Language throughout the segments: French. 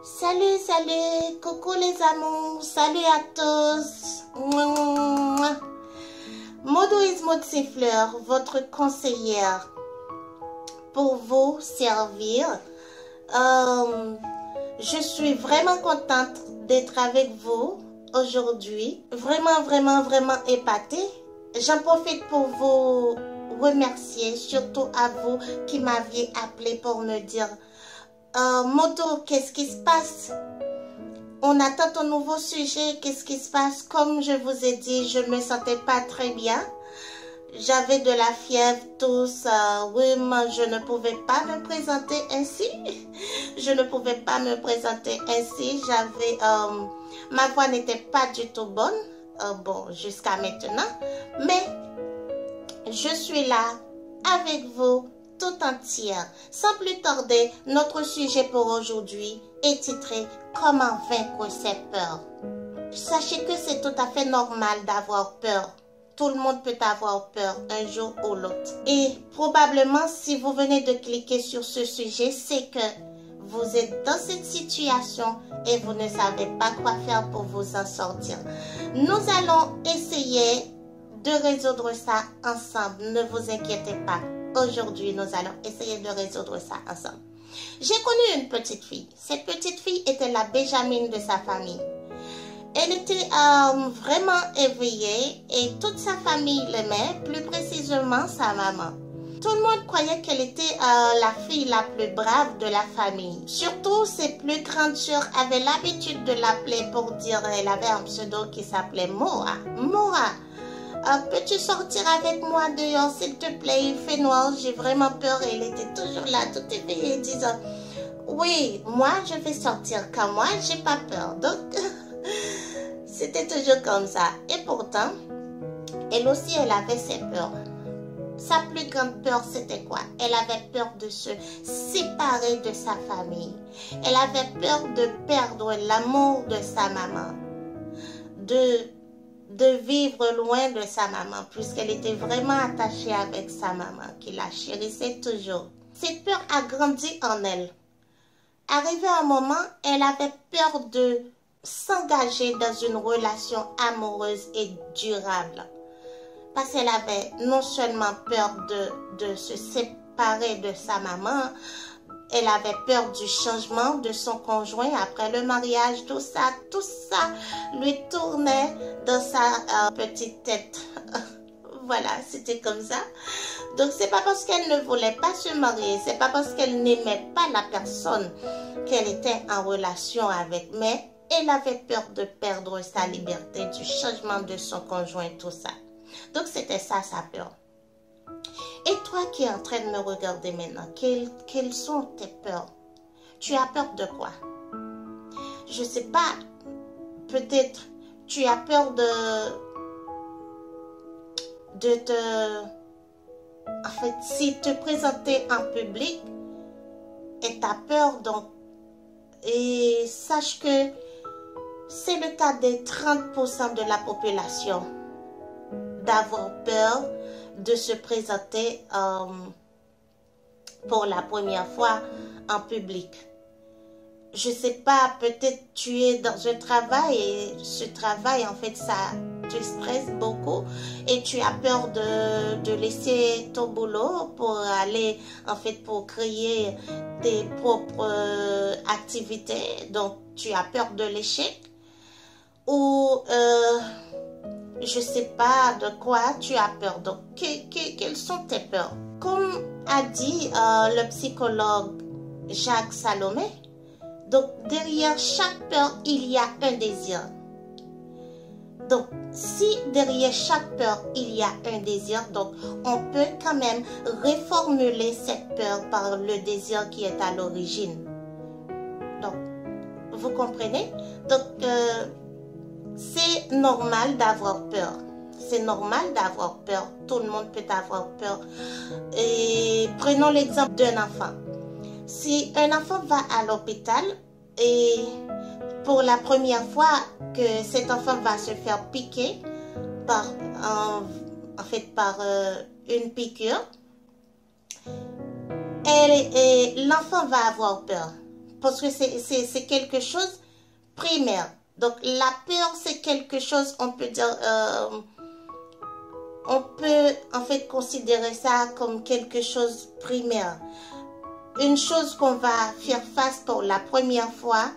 Salut, salut, coucou les amours, salut à tous. Modou is Maud Siffleur, votre conseillère pour vous servir. Je suis vraiment contente d'être avec vous aujourd'hui. Vraiment épatée. J'en profite pour vous remercier, surtout à vous qui m'aviez appelé pour me dire Modou, qu'est-ce qui se passe? On attend ton nouveau sujet, qu'est-ce qui se passe? Comme je vous ai dit, je ne me sentais pas très bien. J'avais de la fièvre, tous. Oui, moi, je ne pouvais pas me présenter ainsi. Je ne pouvais pas me présenter ainsi. J'avais... ma voix n'était pas du tout bonne. Bon, jusqu'à maintenant. Mais je suis là avec vous tout entière. Sans plus tarder, notre sujet pour aujourd'hui est titré « Comment vaincre ses peurs ». Sachez que c'est tout à fait normal d'avoir peur. Tout le monde peut avoir peur un jour ou l'autre. Et probablement, si vous venez de cliquer sur ce sujet, c'est que vous êtes dans cette situation et vous ne savez pas quoi faire pour vous en sortir. Nous allons essayer de résoudre ça ensemble. Ne vous inquiétez pas. Aujourd'hui, nous allons essayer de résoudre ça ensemble. J'ai connu une petite fille. Cette petite fille était la Benjamine de sa famille. Elle était vraiment éveillée et toute sa famille l'aimait, plus précisément sa maman. Tout le monde croyait qu'elle était la fille la plus brave de la famille. Surtout, ses plus grandes sœurs avaient l'habitude de l'appeler pour dire, elle avait un pseudo qui s'appelait Mora. Mora, peux-tu sortir avec moi dehors, s'il te plaît? Il fait noir, j'ai vraiment peur. Et elle était toujours là, tout éveillée, disant, oui, moi, je vais sortir quand moi, j'ai pas peur. Donc, c'était toujours comme ça. Et pourtant, elle aussi, elle avait ses peurs. Sa plus grande peur, c'était quoi? Elle avait peur de se séparer de sa famille. Elle avait peur de perdre l'amour de sa maman. De vivre loin de sa maman, puisqu'elle était vraiment attachée avec sa maman, qui la chérissait toujours. Cette peur a grandi en elle. Arrivé un moment, elle avait peur de s'engager dans une relation amoureuse et durable. Parce qu'elle avait non seulement peur de se séparer de sa maman, elle avait peur du changement de son conjoint après le mariage, tout ça lui tournait dans sa petite tête. Voilà, c'était comme ça. Donc, c'est pas parce qu'elle ne voulait pas se marier, c'est pas parce qu'elle n'aimait pas la personne qu'elle était en relation avec, mais elle avait peur de perdre sa liberté, du changement de son conjoint, tout ça. Donc, c'était ça sa peur. Et toi qui es en train de me regarder maintenant, quelles sont tes peurs? Tu as peur de quoi? Je ne sais pas, peut-être tu as peur en fait, si te présenter en public et tu as peur, donc, et sache que c'est le cas des 30% de la population d'avoir peur de se présenter pour la première fois en public. Je sais pas, peut-être tu es dans un travail et ce travail, en fait, ça te stresse beaucoup et tu as peur de laisser ton boulot pour aller, en fait, pour créer tes propres activités. Donc, tu as peur de l'échec ou... je ne sais pas de quoi tu as peur. Donc, quelles sont tes peurs? Comme a dit le psychologue Jacques Salomé, donc derrière chaque peur, il y a un désir. Donc, si derrière chaque peur, il y a un désir, donc on peut quand même reformuler cette peur par le désir qui est à l'origine. Donc, vous comprenez? Donc, c'est normal d'avoir peur. C'est normal d'avoir peur. Tout le monde peut avoir peur. Et prenons l'exemple d'un enfant. Si un enfant va à l'hôpital et pour la première fois que cet enfant va se faire piquer par une piqûre, l'enfant va avoir peur. parce que c'est quelque chose primaire. Donc, la peur, c'est quelque chose, on peut dire, on peut en fait considérer ça comme quelque chose primaire. Une chose qu'on va faire face pour la première fois,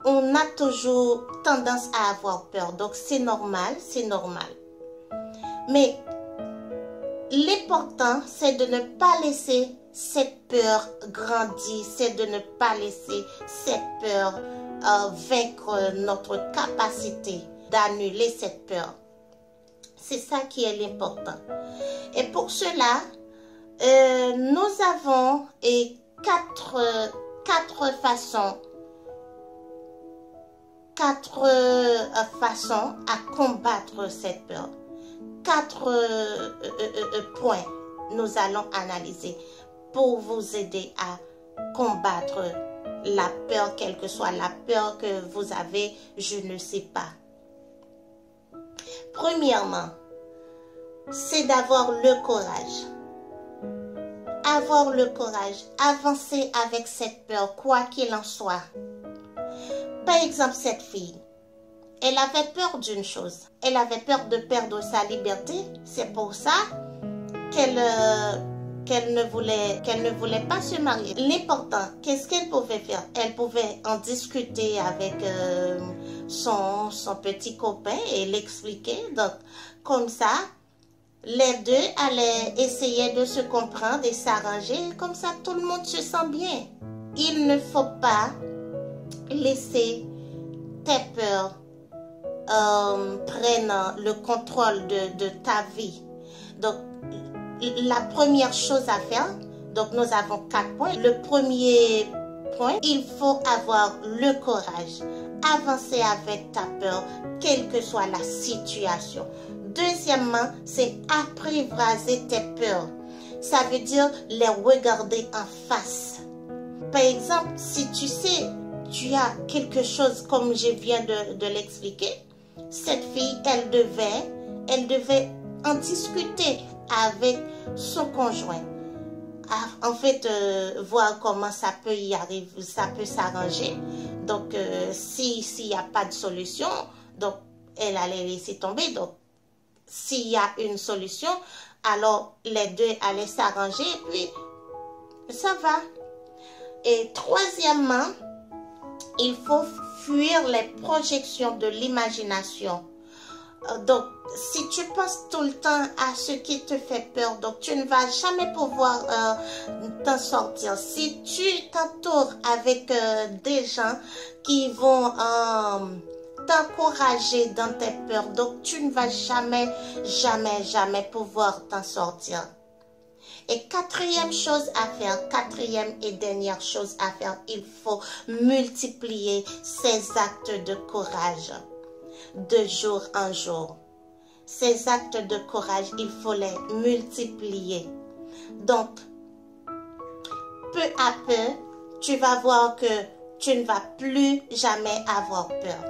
on a toujours tendance à avoir peur. Donc, c'est normal, c'est normal. Mais l'important, c'est de ne pas laisser cette peur grandir, c'est de ne pas laisser cette peur vaincre notre capacité d'annuler cette peur. C'est ça qui est l'important. Et pour cela, nous avons quatre façons à combattre cette peur. 4 points nous allons analyser pour vous aider à combattre la peur, quelle que soit la peur que vous avez, je ne sais pas. Premièrement, c'est d'avoir le courage. Avoir le courage, avancer avec cette peur, quoi qu'il en soit. Par exemple, cette fille, elle avait peur d'une chose. Elle avait peur de perdre sa liberté. C'est pour ça qu'elle ne voulait pas se marier. L'important, qu'est-ce qu'elle pouvait faire? Elle pouvait en discuter avec son petit copain et l'expliquer. Donc, comme ça, les deux allaient essayer de se comprendre et s'arranger. Comme ça, tout le monde se sent bien. Il ne faut pas laisser tes peurs prennent le contrôle de ta vie. Donc, la première chose à faire, donc nous avons 4 points. Le premier point, il faut avoir le courage. Avancer avec ta peur, quelle que soit la situation. Deuxièmement, c'est apprivoiser tes peurs. Ça veut dire les regarder en face. Par exemple, si tu sais, tu as quelque chose comme je viens de l'expliquer, cette fille, elle devait en discuter avec son conjoint. En fait, voir comment ça peut y arriver, ça peut s'arranger. Donc, s'il n'y a pas de solution, donc, elle allait laisser tomber. Donc, s'il y a une solution, alors les deux allaient s'arranger et puis ça va. Et troisièmement, il faut fuir les projections de l'imagination. Donc, si tu penses tout le temps à ce qui te fait peur, donc tu ne vas jamais pouvoir t'en sortir. Si tu t'entoures avec des gens qui vont t'encourager dans tes peurs, donc tu ne vas jamais pouvoir t'en sortir. Et quatrième chose à faire, quatrième et dernière chose à faire, il faut multiplier ces actes de courage de jour en jour. Ces actes de courage, il faut les multiplier. Donc, peu à peu, tu vas voir que tu ne vas plus jamais avoir peur.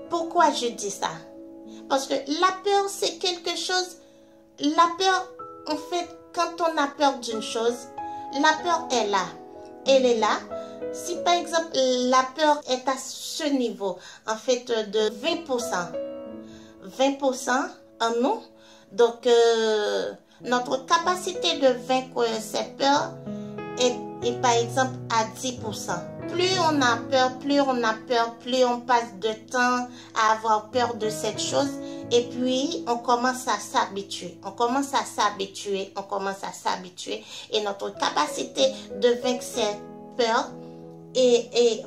Pourquoi je dis ça? Parce que la peur, c'est quelque chose, la peur, en fait, quand on a peur d'une chose, la peur est là. Elle est là. Si par exemple, la peur est à ce niveau, en fait, de 20% en nous, donc notre capacité de vaincre ces peurs est par exemple à 10%. Plus on a peur, plus on passe de temps à avoir peur de cette chose. Et puis, on commence à s'habituer. Et notre capacité de vaincre cette peur, et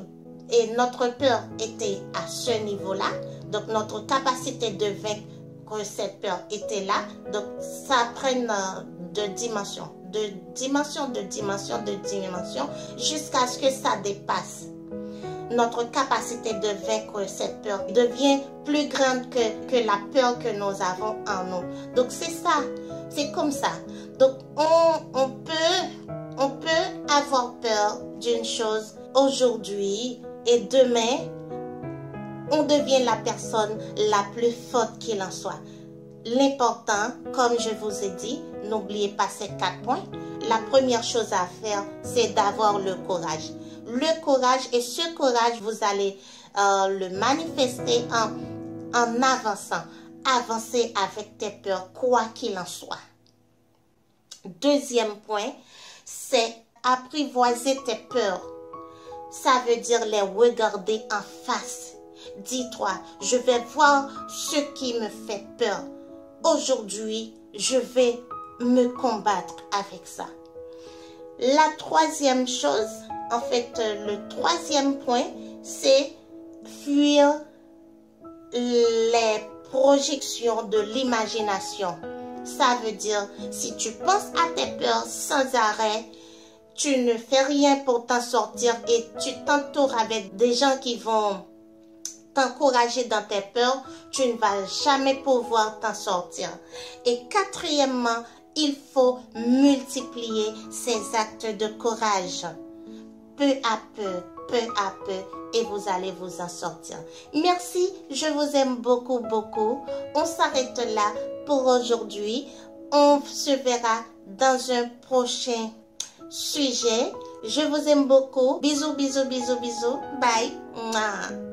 notre peur était à ce niveau-là. Donc, notre capacité de vaincre cette peur était là. Donc, ça prend de dimension, jusqu'à ce que ça dépasse. Notre capacité de vaincre cette peur devient plus grande que la peur que nous avons en nous. Donc, c'est ça. C'est comme ça. Donc, on peut avoir peur d'une chose aujourd'hui et demain, on devient la personne la plus forte qu'il en soit. L'important, comme je vous ai dit, n'oubliez pas ces 4 points. La première chose à faire, c'est d'avoir le courage. le courage et ce courage, vous allez le manifester en avançant. Avancer avec tes peurs, quoi qu'il en soit. Deuxième point, c'est apprivoiser tes peurs. Ça veut dire les regarder en face. Dis-toi, je vais voir ce qui me fait peur. Aujourd'hui, je vais me combattre avec ça. La troisième chose, en fait, le troisième point, c'est fuir les projections de l'imagination. Ça veut dire, si tu penses à tes peurs sans arrêt, tu ne fais rien pour t'en sortir et tu t'entoures avec des gens qui vont t'encourager dans tes peurs, tu ne vas jamais pouvoir t'en sortir. Et quatrièmement, il faut multiplier ces actes de courage. Peu à peu, et vous allez vous en sortir. Merci, je vous aime beaucoup, beaucoup. On s'arrête là pour aujourd'hui. On se verra dans un prochain sujet. Je vous aime beaucoup. Bisous, bisous, bisous, bisous. Bye. Mouah.